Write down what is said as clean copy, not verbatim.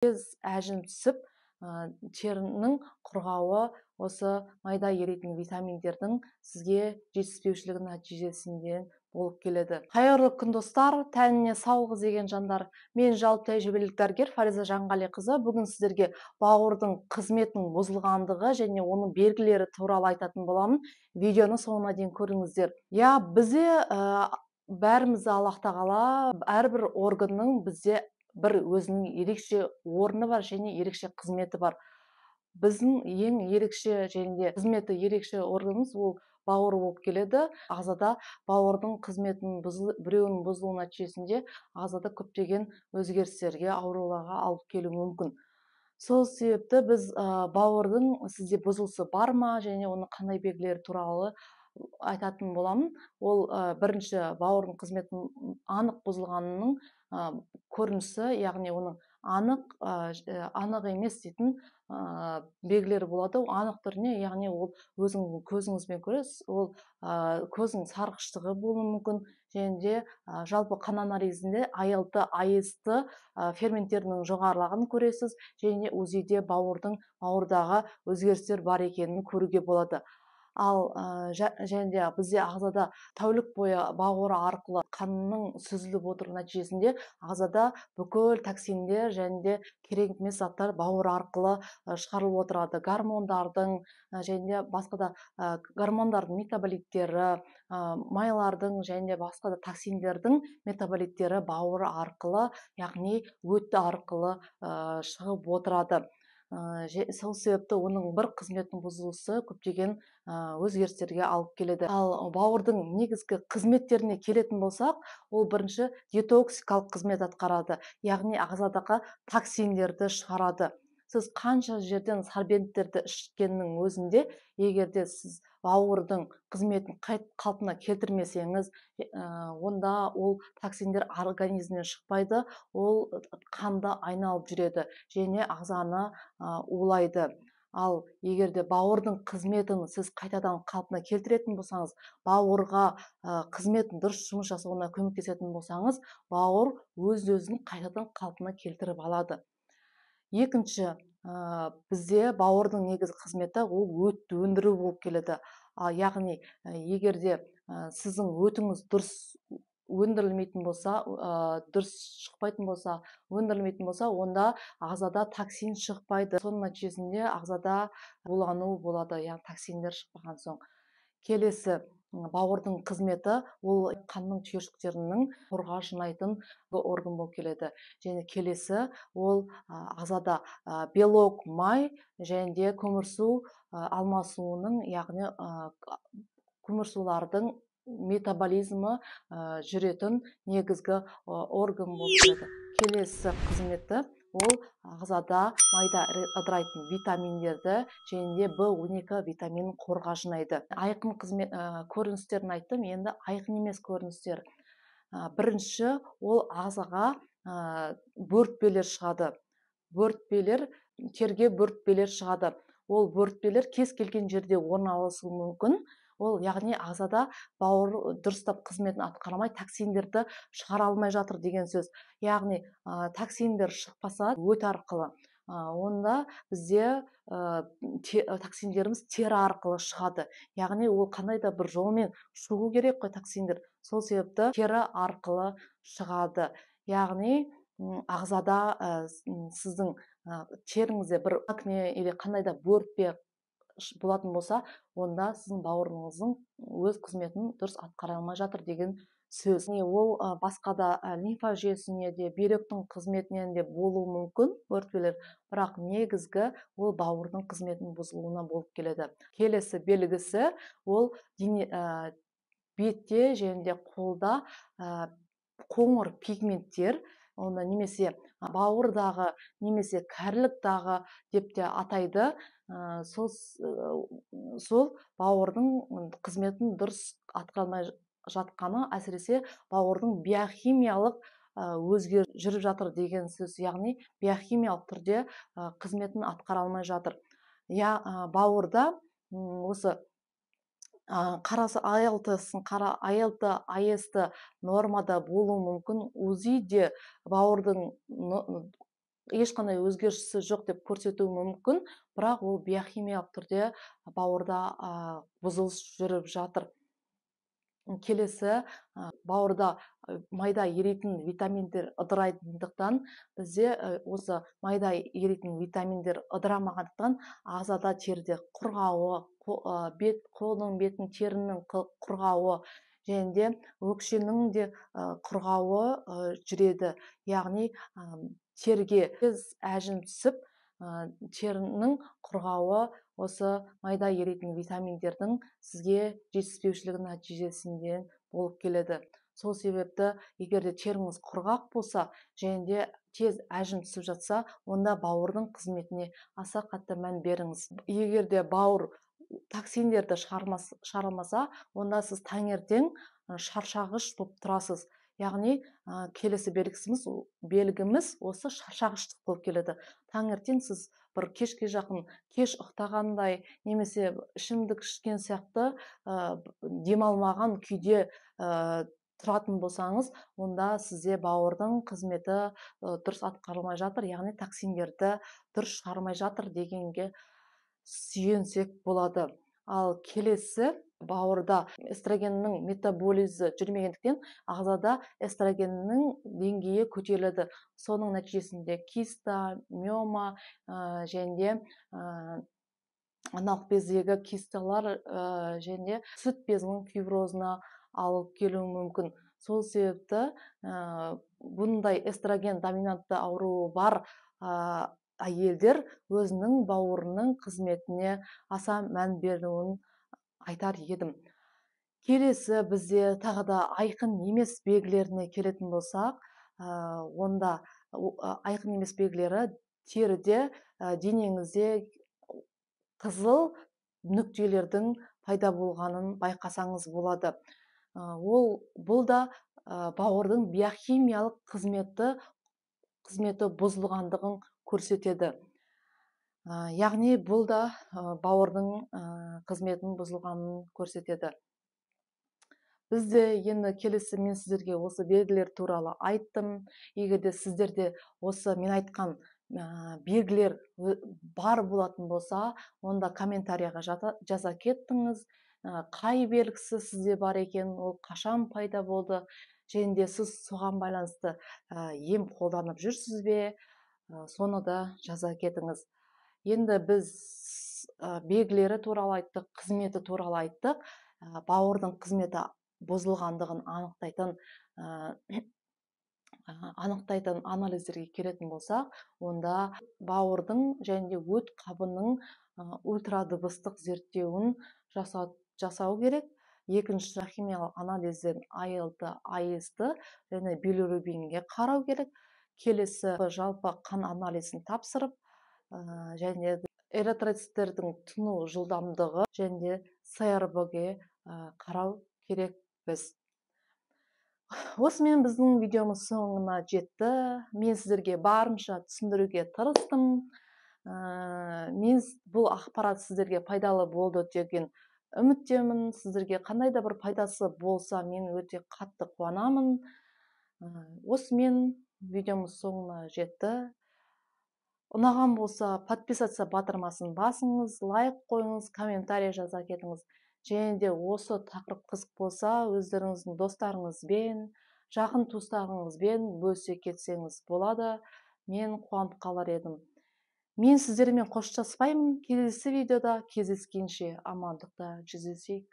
тез әжім түсіп, терінің құрғауы осы майда еритін витаминдердің сізге жетіспеушілігі нәтижесінде болып келеді. Қайырлы күн достар, тәніне саулық іздеген жандар. Мен жалпы тәжірибелік дәрігер Фариза Жанғалиқызы. Бүгін сіздерге бауырдың қызметінің бұзылғандығы және оның белгілері туралы айтатын боламын. Видеоны соңына дейін көріңіздер. Бізде бәрімізді Аллах тағала әрбір органның бізде бір өзінің ерекше орны бар және ерекше қызметі бар. Біздің ең ерекше және қызметі ерекше органымыз ол бауыр болып келеді. Ағзада бауырдың қызметінің біреуінің бұзылуы нәтижесінде ағзада көптеген өзгерістерге, ауруларға алып келуі мүмкін. Сол себепті біз бауырдың сізде бұзылысы бар ма және оның қандай белгілері туралы айтатын боламын. Ол бірінші бауырдың қызметінің анық бұзылғанының көрінісі, яғни оның анық емес дейтін белгілері болады. Анық түріне, яғни ол өзіңіздің көзіңізбен көресіз, ол көздің сарғыштығы болуы мүмкін, және де жалпы қан анализінде ALT, AST ферменттерінің жоғарылағанын көресіз, және УЗИде бауырдағы өзгерістер бар екенін көруге болады. Ал және де бізде ағзада тәулік бойы бауыр арқылы қанның сүзіліп отыру нәтижесінде ағзада бүкіл токсиндер және де керек емес заттар бауыр арқылы шығарылып отырады. Гормондардың және де басқа да гормондардың метаболиттері, майлардың және де басқа да токсиндердің метаболиттері бауыр арқылы, яғни өті арқылы шығып отырады. Сол себепті оның бір қызметінің бұзылысы көптеген өзгерістерге алып келеді. Ал бауырдың негізгі қызметтеріне келетін болсақ, ол бірінші детоксикалық қызмет атқарады, яғни ағзадағы токсиндерді шығарады. Сіз қанша жерден сорбенттерді ішкеннің өзінде, егерде сіз бауырдың қызметін қалпына келтірмесеңіз, онда ол токсиндер организмнен шықпайды, ол қанда айналып жүреді және ағзаны улайды. Ал егерде бауырдың қызметін сіз қайтадан қалпына келтіретін болсаңыз, бауырға қызметін дұрыс жұмыс жасауына көмектесетін болсаңыз, бауыр өз-өзін қайтадан қалпына келтіріп алады. Екінші, бізде бауырдың негізгі қызметі ол өтті өндіру болып келеді. Яғни, егерде сіздің өтіңіз дұрыс өндірілмейтін болса, дұрыс шықпайтын болса, өндірілмейтін болса, онда ағзада токсин шықпайды. Соның нәтижесінде ағзада булану болады, яғни токсиндер шықпаған соң. Келесі, бауырдың қызметі ол қанның түйіршіктерінің қорға жинайтын орган болып келеді. Және келесі, ол ағзада белок, май және де көмірсу алмасуының, яғни көмірсулардың метаболизмі жүретін негізгі орган болып келеді. Келесі қызметі ол ағзада майда ыдырайтын витаминдерді және де В12 витаминін қорға жинайды. Айқын көріністерін айттым, енді айқын емес көріністер. Бірінші, ол ағзаға бөртпелер шығады. Терге бөртпелер шығады. Ол бөртпелер кез келген жерде орналасуы мүмкін. Ол, яғни ағзада бауыр дұрыстап қызметін атқармай, токсиндерді шығара алмай жатыр деген сөз. Яғни токсиндер шықпаса өт арқылы, онда бізде токсиндеріміз тері арқылы шығады. Яғни ол қандай да бір жолмен шығу керек қой токсиндер. Сол себепті тері арқылы шығады. Яғни ағзада сіздің теріңізде бір акне или қандай да бөртпе болатын болса, онда сіздің бауырыңыздың өз қызметін дұрыс атқара алмай жатыр деген сөз. Ол басқа да лимфа жүйесіне де, бүйректің қызметінен де болуы мүмкін бөртпелер, бірақ негізгі ол бауырдың қызметінің бұзылуына болып келеді. Келесі белгісі ол бетте және де қолда қоңыр пигменттер, оны немесе бауырдағы, немесе кәріліктағы деп те атайды. Сол бауырдың қызметін дұрыс атқармай жатқаны, әсіресе бауырдың биохимиялық өзгеріс жүріп жатыр деген сөз, яғни биохимиялық түрде қызметін атқара алмай жатыр. Бауырда осы қарасы ALT, AST нормада болуы мүмкін. УЗИде бауырдың ешқандай өзгерісі жоқ деп көрсетуі мүмкін, бірақ ол биохимиялық түрде бауырда бұзылыс жүріп жатыр. Келесі, бауырда майда еритін витаминдер ыдырайтындықтан бізде осы майда еритін витаминдер ыдырамағандықтан ағзада теріде құрғауы, бет, қолдың беттің терінің құрғауы және де өкшенің де құрғауы жүреді. Яғни терге тез әжім түсіп, терінің құрғауы осы майда еритін витаминдердің сізге жетіспеушілігі нәтижесінде болып келеді. Сол себепті, егер де теріңіз құрғақ болса және де тез әжім түсіп жатса, онда бауырдың қызметіне аса қатты мән беріңіз. Егер де бауыр токсиндерді шығармаса, онда сіз таңертең шаршағыш болып тұрасыз. Яғни келесі белгіміз осы шаршағыштық болып келеді. Таңертең сіз бір кешке жақын кеш ұйықтағандай немесе ішімдік ішкен сияқты демалмаған күйде тұратын болсаңыз, онда сізде бауырдың қызметі дұрыс атқарылмай жатыр, яғни токсиндерді дұрыс шығармай жатыр дегенге сүйенсек болады. Ал келесі, бауырда эстрогеннің метаболизі жүрмегендіктен ағзада эстрогеннің деңгейі көтеріледі. Соның нәтижесінде киста, миома және де аналық бездегі кисталар және сүт безінің фиброзына алып келуі мүмкін. Сол себепті бұндай эстроген доминантты ауруы бар әйелдер өзінің бауырының қызметіне аса мән беруін айтар едім. Келесі, бізде тағы да айқын емес белгілеріне келетін болсақ, онда айқын емес белгілері теріде, денеңізде қызыл нүктелердің пайда болғанын байқасаңыз болады. Бұл да бауырдың биохимиялық қызметі бұзылғандығын көрсетеді. Яғни бұл да бауырдың қызметінің бұзылғанын көрсетеді. Бізде енді келесі, мен сіздерге осы белгілер туралы айттым. Егер де сіздерде осы мен айтқан белгілер бар болатын болса, онда комментарияға жаза кеттіңіз. Қай белгісі сізде бар екен, ол қашан пайда болды, және де сіз соған байланысты ем қолданып жүрсіз бе, соны да жаза кетіңіз. Енді біз белгілері туралы айттық, қызметі туралы айттық. Бауырдың қызметі бұзылғандығын анықтайтын анализдерге келетін болсақ, онда бауырдың және де өт қабының ультрадыбыстық зерттеуін жасау керек. Екінші химиялық анализден ALT, AST және билирубинге қарау керек. Келесі, жалпы қан анализін тапсырып, және эритроциттердің тұну жылдамдығы және де СРБ-ге қарау керек біз. Осымен біздің видеомыз соңына жетті. Мен сіздерге барынша түсіндіруге тырыстым. Мен бұл ақпарат сіздерге пайдалы болды деген үміттемін. Сіздерге қандай да бір пайдасы болса, мен өте қатты қуанамын. Осымен видеомыз соңына жетті. Ұнаған болса, подписаться батырмасын басыңыз, лайк қойыңыз, комментарий жаза кетіңіз. Және де осы тақырып қызық болса, өздеріңіздің достарыңызбен, жақын туыстарыңызбен бөлісе кетсеңіз болады. Мен қуанып қалар едім. Мен сіздермен қоштаспаймын. Келесі видеода кездескенше амандықта жүздесейік.